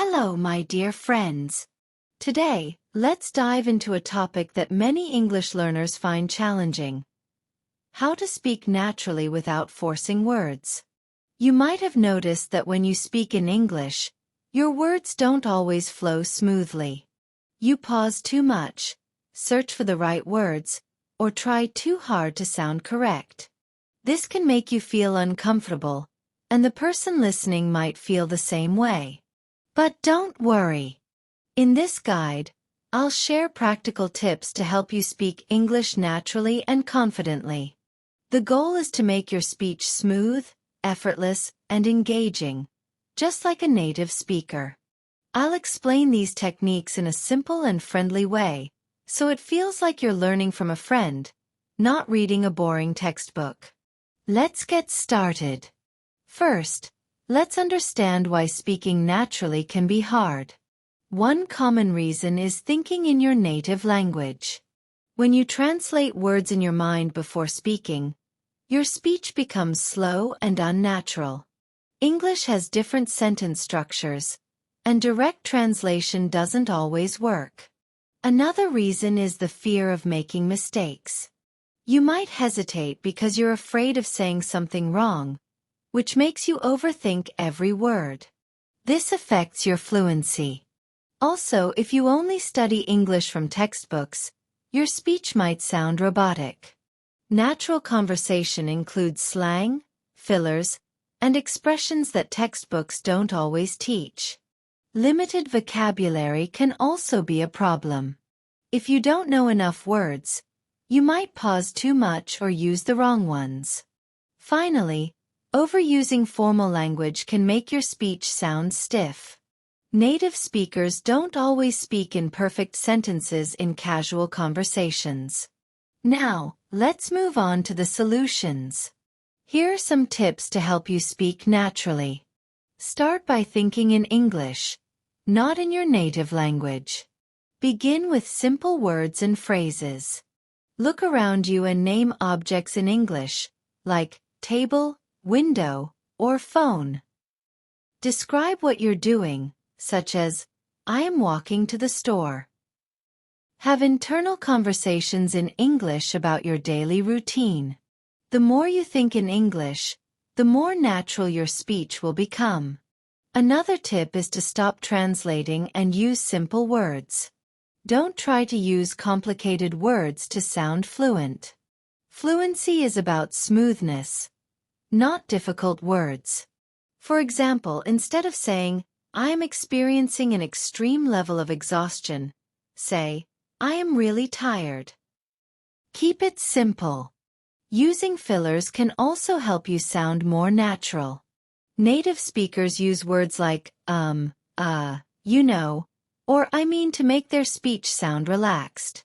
Hello, my dear friends. Today, let's dive into a topic that many English learners find challenging: how to speak naturally without forcing words. You might have noticed that when you speak in English, your words don't always flow smoothly. You pause too much, search for the right words, or try too hard to sound correct. This can make you feel uncomfortable, and the person listening might feel the same way. But don't worry. In this guide, I'll share practical tips to help you speak English naturally and confidently. The goal is to make your speech smooth, effortless, and engaging, just like a native speaker. I'll explain these techniques in a simple and friendly way, so it feels like you're learning from a friend, not reading a boring textbook. Let's get started. First, let's understand why speaking naturally can be hard. One common reason is thinking in your native language. When you translate words in your mind before speaking, your speech becomes slow and unnatural. English has different sentence structures, and direct translation doesn't always work. Another reason is the fear of making mistakes. You might hesitate because you're afraid of saying something wrong, which makes you overthink every word. This affects your fluency. Also, if you only study English from textbooks, your speech might sound robotic. Natural conversation includes slang, fillers, and expressions that textbooks don't always teach. Limited vocabulary can also be a problem. If you don't know enough words, you might pause too much or use the wrong ones. Finally, overusing formal language can make your speech sound stiff. Native speakers don't always speak in perfect sentences in casual conversations. Now, let's move on to the solutions. Here are some tips to help you speak naturally. Start by thinking in English, not in your native language. Begin with simple words and phrases. Look around you and name objects in English, like table, window, or phone. Describe what you're doing, such as, I am walking to the store. Have internal conversations in English about your daily routine. The more you think in English, the more natural your speech will become. Another tip is to stop translating and use simple words. Don't try to use complicated words to sound fluent. Fluency is about smoothness, not difficult words. For example, instead of saying, I am experiencing an extreme level of exhaustion, say, I am really tired. Keep it simple. Using fillers can also help you sound more natural. Native speakers use words like, you know, or I mean to make their speech sound relaxed.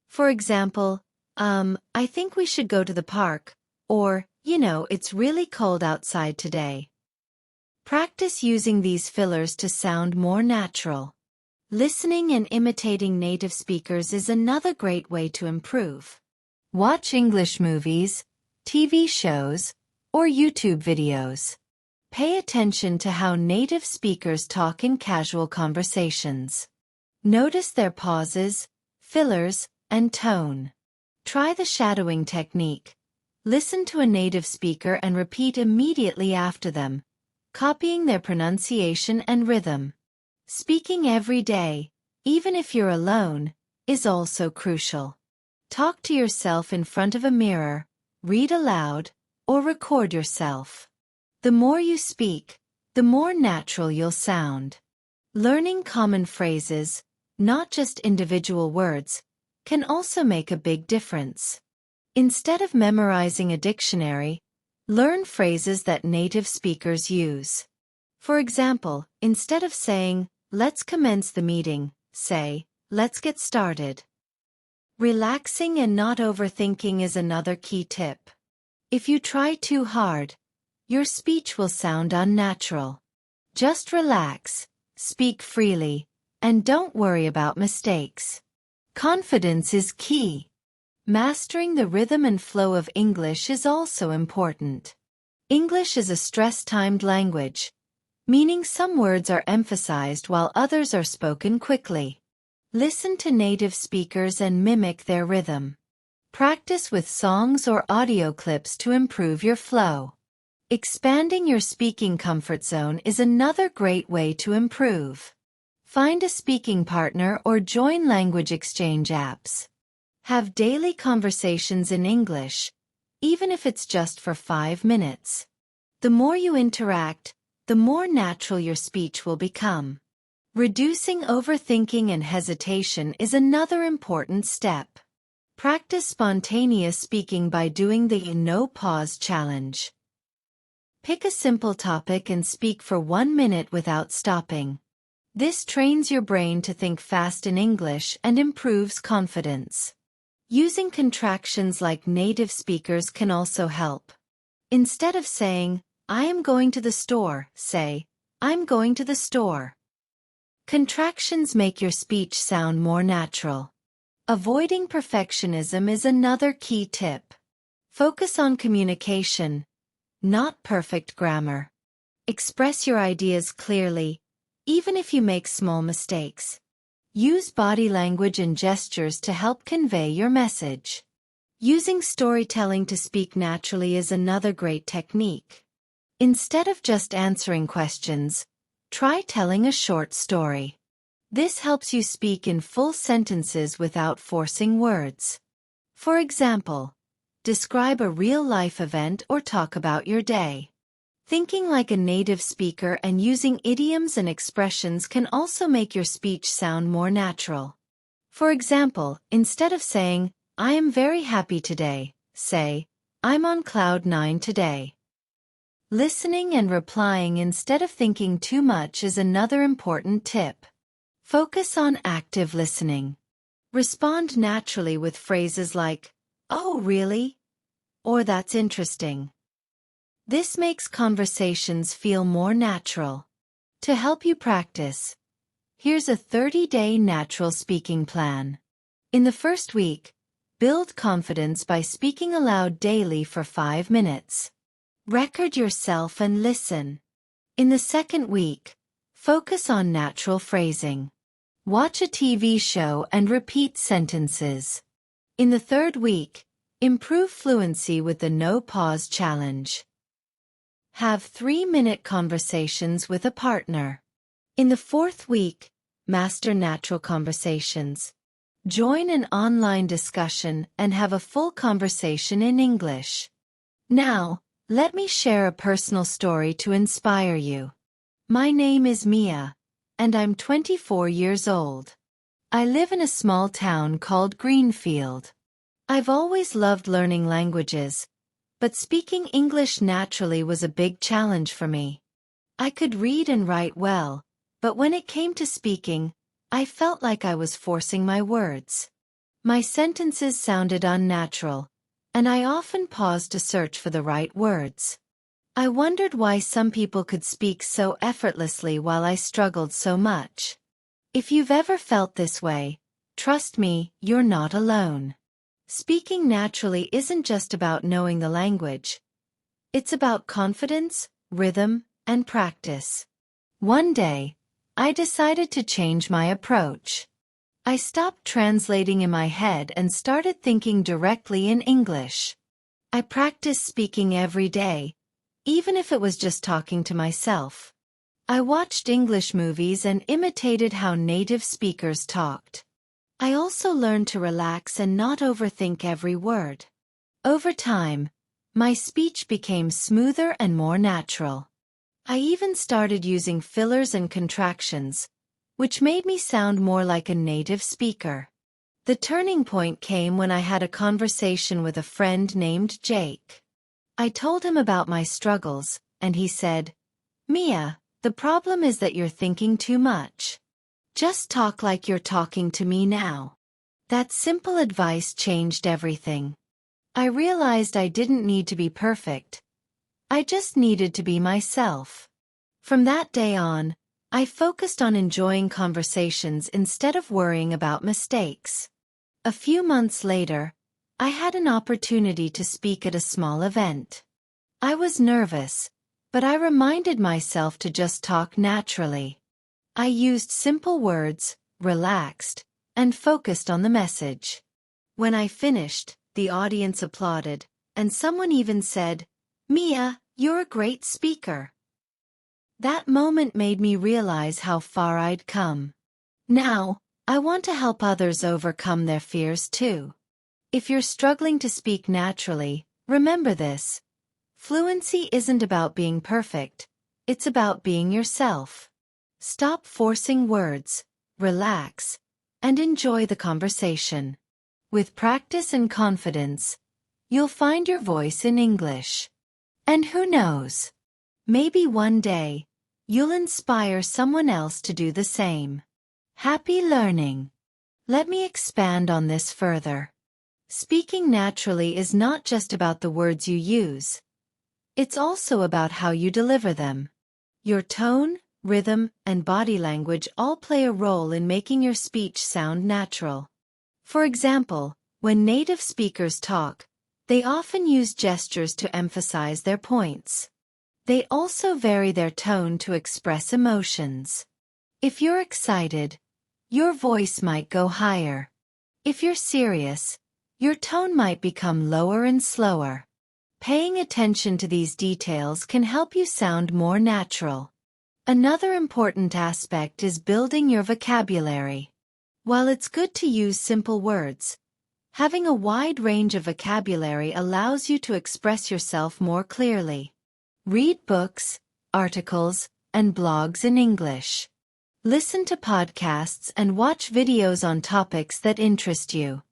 For example, I think we should go to the park, or, it's really cold outside today. Practice using these fillers to sound more natural. Listening and imitating native speakers is another great way to improve. Watch English movies, TV shows, or YouTube videos. Pay attention to how native speakers talk in casual conversations. Notice their pauses, fillers, and tone. Try the shadowing technique. Listen to a native speaker and repeat immediately after them, copying their pronunciation and rhythm. Speaking every day, even if you're alone, is also crucial. Talk to yourself in front of a mirror, read aloud, or record yourself. The more you speak, the more natural you'll sound. Learning common phrases, not just individual words, can also make a big difference. Instead of memorizing a dictionary, learn phrases that native speakers use. For example, instead of saying, let's commence the meeting, say, let's get started. Relaxing and not overthinking is another key tip. If you try too hard, your speech will sound unnatural. Just relax, speak freely, and don't worry about mistakes. Confidence is key. Mastering the rhythm and flow of English is also important. English is a stress-timed language, meaning some words are emphasized while others are spoken quickly. Listen to native speakers and mimic their rhythm. Practice with songs or audio clips to improve your flow. Expanding your speaking comfort zone is another great way to improve. Find a speaking partner or join language exchange apps. Have daily conversations in English, even if it's just for 5 minutes. The more you interact, the more natural your speech will become. Reducing overthinking and hesitation is another important step. Practice spontaneous speaking by doing the no-pause challenge. Pick a simple topic and speak for 1 minute without stopping. This trains your brain to think fast in English and improves confidence. Using contractions like native speakers can also help. Instead of saying, "I am going to the store," say, "I'm going to the store." Contractions make your speech sound more natural. Avoiding perfectionism is another key tip. Focus on communication, not perfect grammar. Express your ideas clearly, even if you make small mistakes. Use body language and gestures to help convey your message. Using storytelling to speak naturally is another great technique. Instead of just answering questions, try telling a short story. This helps you speak in full sentences without forcing words. For example, describe a real-life event or talk about your day. Thinking like a native speaker and using idioms and expressions can also make your speech sound more natural. For example, instead of saying, "I am very happy today," say, "I'm on cloud 9 today." Listening and replying instead of thinking too much is another important tip. Focus on active listening. Respond naturally with phrases like, "Oh, really?" or "That's interesting." This makes conversations feel more natural. To help you practice, here's a 30-day natural speaking plan. In the first week, build confidence by speaking aloud daily for 5 minutes. Record yourself and listen. In the second week, focus on natural phrasing. Watch a TV show and repeat sentences. In the third week, improve fluency with the no-pause challenge. Have 3-minute conversations with a partner. In the fourth week, master natural conversations. Join an online discussion and have a full conversation in English. Now, let me share a personal story to inspire you. My name is Mia, and I'm 24 years old. I live in a small town called Greenfield. I've always loved learning languages, but speaking English naturally was a big challenge for me. I could read and write well, but when it came to speaking, I felt like I was forcing my words. My sentences sounded unnatural, and I often paused to search for the right words. I wondered why some people could speak so effortlessly while I struggled so much. If you've ever felt this way, trust me, you're not alone. Speaking naturally isn't just about knowing the language. It's about confidence, rhythm, and practice. One day, I decided to change my approach. I stopped translating in my head and started thinking directly in English. I practiced speaking every day, even if it was just talking to myself. I watched English movies and imitated how native speakers talked. I also learned to relax and not overthink every word. Over time, my speech became smoother and more natural. I even started using fillers and contractions, which made me sound more like a native speaker. The turning point came when I had a conversation with a friend named Jake. I told him about my struggles, and he said, "Mia, the problem is that you're thinking too much. Just talk like you're talking to me now." That simple advice changed everything. I realized I didn't need to be perfect. I just needed to be myself. From that day on, I focused on enjoying conversations instead of worrying about mistakes. A few months later, I had an opportunity to speak at a small event. I was nervous, But I reminded myself to just talk naturally. I used simple words, relaxed, and focused on the message. When I finished, the audience applauded, and someone even said, "Mia, you're a great speaker." That moment made me realize how far I'd come. Now, I want to help others overcome their fears too. If you're struggling to speak naturally, remember this. Fluency isn't about being perfect, it's about being yourself. Stop forcing words, relax, and enjoy the conversation. With practice and confidence, you'll find your voice in English. And who knows? Maybe one day, you'll inspire someone else to do the same. Happy learning! Let me expand on this further. Speaking naturally is not just about the words you use. It's also about how you deliver them. Your tone, rhythm, and body language all play a role in making your speech sound natural. For example, when native speakers talk, they often use gestures to emphasize their points. They also vary their tone to express emotions. If you're excited, your voice might go higher. If you're serious, your tone might become lower and slower. Paying attention to these details can help you sound more natural. Another important aspect is building your vocabulary. While it's good to use simple words, having a wide range of vocabulary allows you to express yourself more clearly. Read books, articles, and blogs in English. Listen to podcasts and watch videos on topics that interest you.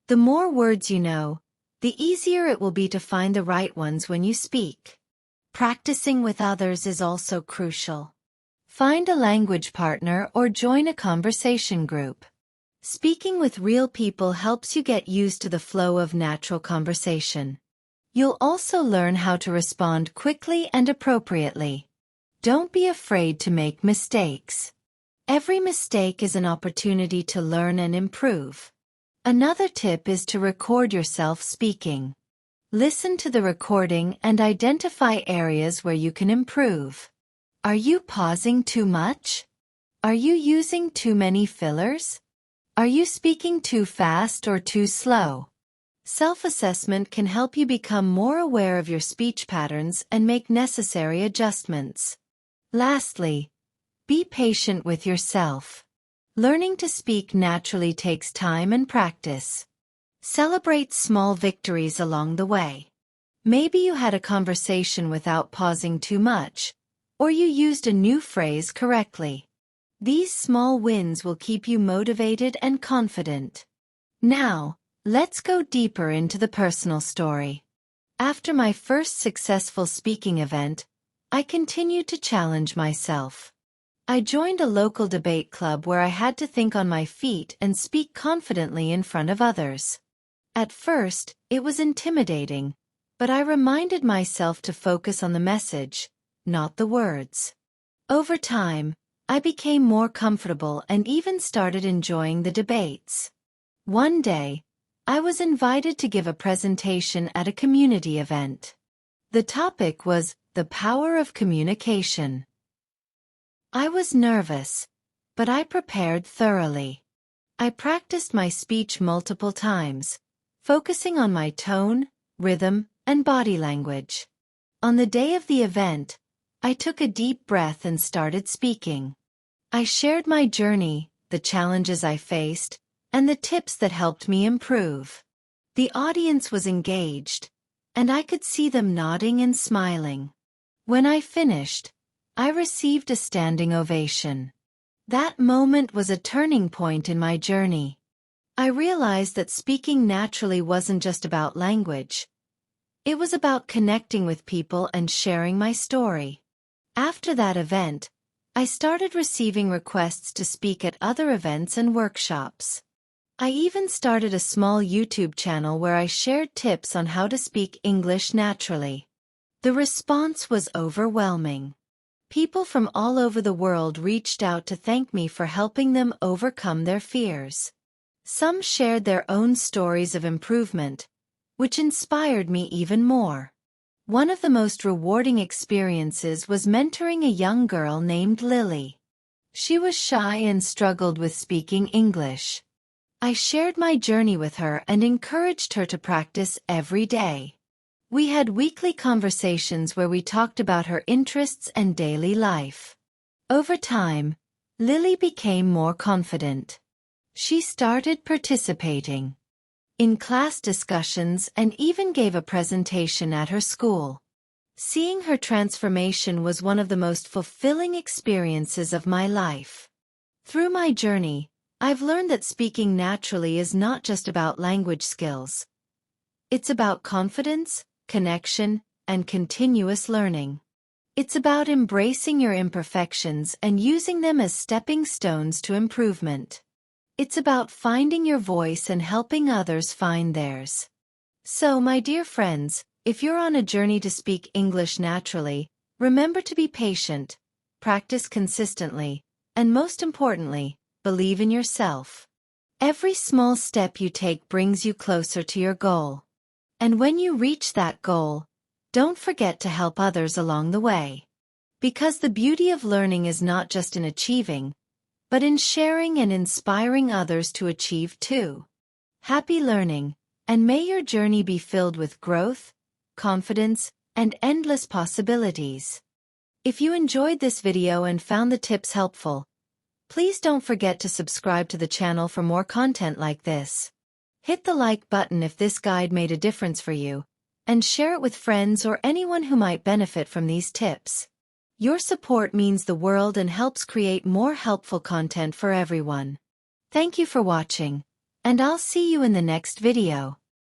The more words you know, the easier it will be to find the right ones when you speak. Practicing with others is also crucial. Find a language partner or join a conversation group. Speaking with real people helps you get used to the flow of natural conversation. You'll also learn how to respond quickly and appropriately. Don't be afraid to make mistakes. Every mistake is an opportunity to learn and improve. Another tip is to record yourself speaking. Listen to the recording and identify areas where you can improve. Are you pausing too much? Are you using too many fillers? Are you speaking too fast or too slow? Self-assessment can help you become more aware of your speech patterns and make necessary adjustments. Lastly, be patient with yourself. Learning to speak naturally takes time and practice. Celebrate small victories along the way. Maybe you had a conversation without pausing too much, or you used a new phrase correctly. These small wins will keep you motivated and confident. Now, let's go deeper into the personal story. After my first successful speaking event, I continued to challenge myself. I joined a local debate club where I had to think on my feet and speak confidently in front of others. At first, it was intimidating, but I reminded myself to focus on the message, not the words. Over time, I became more comfortable and even started enjoying the debates. One day, I was invited to give a presentation at a community event. The topic was the power of communication. I was nervous, but I prepared thoroughly. I practiced my speech multiple times, focusing on my tone, rhythm, and body language. On the day of the event, I took a deep breath and started speaking. I shared my journey, the challenges I faced, and the tips that helped me improve. The audience was engaged, and I could see them nodding and smiling. When I finished, I received a standing ovation. That moment was a turning point in my journey. I realized that speaking naturally wasn't just about language. It was about connecting with people and sharing my story. After that event, I started receiving requests to speak at other events and workshops. I even started a small YouTube channel where I shared tips on how to speak English naturally. The response was overwhelming. People from all over the world reached out to thank me for helping them overcome their fears. Some shared their own stories of improvement, which inspired me even more. One of the most rewarding experiences was mentoring a young girl named Lily. She was shy and struggled with speaking English. I shared my journey with her and encouraged her to practice every day. We had weekly conversations where we talked about her interests and daily life. Over time, Lily became more confident. She started participating in class discussions and even gave a presentation at her school. Seeing her transformation was one of the most fulfilling experiences of my life. Through my journey, I've learned that speaking naturally is not just about language skills. It's about confidence, connection, and continuous learning. It's about embracing your imperfections and using them as stepping stones to improvement. It's about finding your voice and helping others find theirs. So, my dear friends, if you're on a journey to speak English naturally, remember to be patient, practice consistently, and most importantly, believe in yourself. Every small step you take brings you closer to your goal. And when you reach that goal, don't forget to help others along the way. Because the beauty of learning is not just in achieving, but in sharing and inspiring others to achieve too. Happy learning, and may your journey be filled with growth, confidence, and endless possibilities. If you enjoyed this video and found the tips helpful, please don't forget to subscribe to the channel for more content like this. Hit the like button if this guide made a difference for you, and share it with friends or anyone who might benefit from these tips. Your support means the world and helps create more helpful content for everyone. Thank you for watching, and I'll see you in the next video.